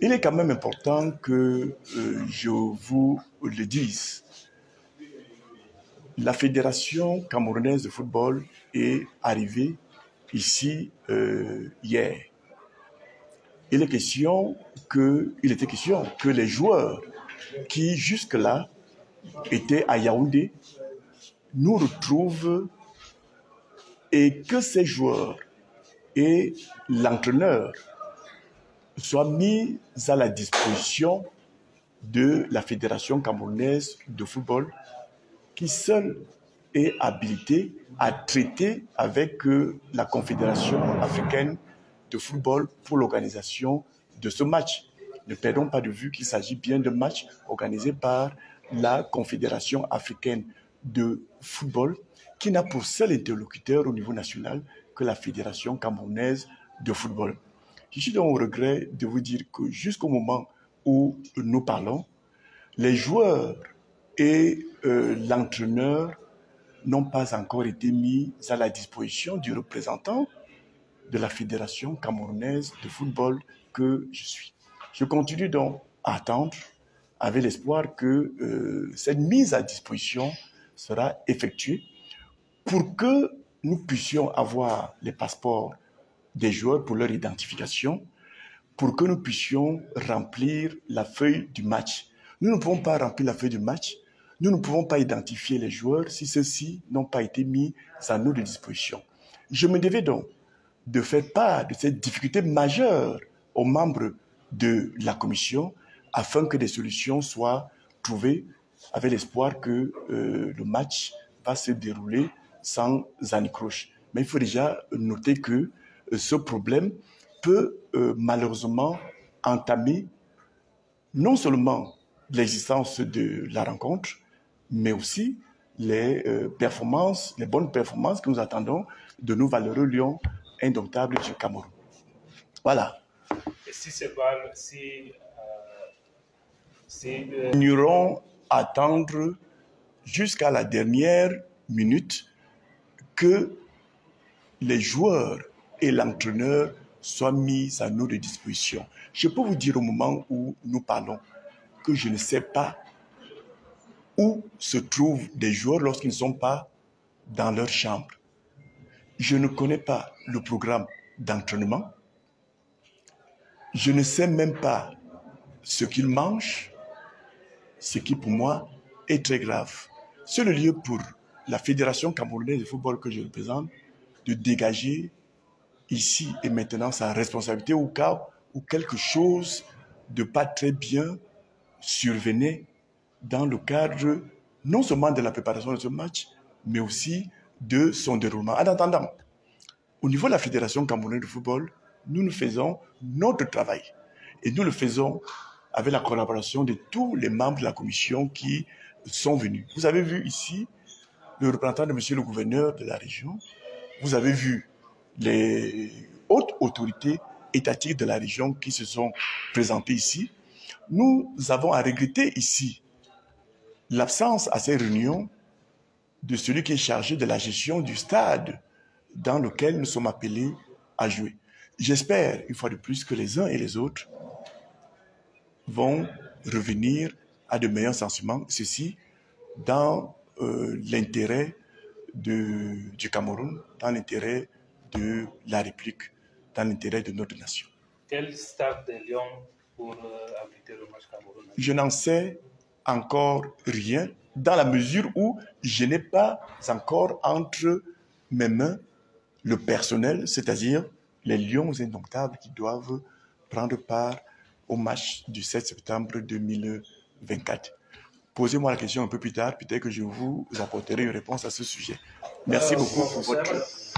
Il est quand même important que je vous le dise. La Fédération camerounaise de football est arrivée ici hier. Il était question que les joueurs qui jusque-là étaient à Yaoundé nous retrouvent et que ces joueurs et l'entraîneur soient mis à la disposition de la Fédération camerounaise de football qui seule est habilitée à traiter avec la Confédération africaine de football pour l'organisation de ce match. Ne perdons pas de vue qu'il s'agit bien de matchs organisés par la Confédération africaine de football qui n'a pour seul interlocuteur au niveau national que la Fédération camerounaise de football. Je suis donc au regret de vous dire que jusqu'au moment où nous parlons, les joueurs et l'entraîneur n'ont pas encore été mis à la disposition du représentant de la Fédération camerounaise de football que je suis. Je continue donc à attendre avec l'espoir que cette mise à disposition sera effectuée pour que nous puissions avoir les passeports des joueurs pour leur identification, pour que nous puissions remplir la feuille du match. Nous ne pouvons pas remplir la feuille du match, nous ne pouvons pas identifier les joueurs si ceux-ci n'ont pas été mis à notre disposition. Je me devais donc de faire part de cette difficulté majeure aux membres de la commission afin que des solutions soient trouvées avec l'espoir que le match va se dérouler sans anicroche. Mais il faut déjà noter que ce problème peut malheureusement entamer non seulement l'existence de la rencontre, mais aussi les bonnes performances que nous attendons de nos valeureux lions indomptables du Cameroun. Voilà. Et si c'est pas, Nous irons attendre jusqu'à la dernière minute que les joueurs et l'entraîneur soient mis à notre disposition. Je peux vous dire au moment où nous parlons que je ne sais pas où se trouvent des joueurs lorsqu'ils ne sont pas dans leur chambre. Je ne connais pas le programme d'entraînement. Je ne sais même pas ce qu'ils mangent, ce qui pour moi est très grave. C'est le lieu pour la Fédération camerounaise de football que je représente de dégager ici et maintenant sa responsabilité au cas où quelque chose de pas très bien survenait dans le cadre non seulement de la préparation de ce match, mais aussi de son déroulement. En attendant, au niveau de la Fédération camerounaise de football, nous faisons notre travail. Et nous le faisons avec la collaboration de tous les membres de la commission qui sont venus. Vous avez vu ici le représentant de monsieur le gouverneur de la région. Vous avez vu les hautes autorités étatiques de la région qui se sont présentées ici. Nous avons à regretter ici l'absence à ces réunions de celui qui est chargé de la gestion du stade dans lequel nous sommes appelés à jouer. J'espère, une fois de plus, que les uns et les autres vont revenir à de meilleurs sentiments, ceci dans l'intérêt du Cameroun, dans l'intérêt de la République, dans l'intérêt de notre nation. Quel stade de Lyon pour abriter le match Cameroun? Je n'en sais encore rien, dans la mesure où je n'ai pas encore entre mes mains le personnel, c'est-à-dire les lions indomptables qui doivent prendre part au match du 7 septembre 2024. Posez-moi la question un peu plus tard, peut-être que je vous apporterai une réponse à ce sujet. Merci beaucoup pour votre...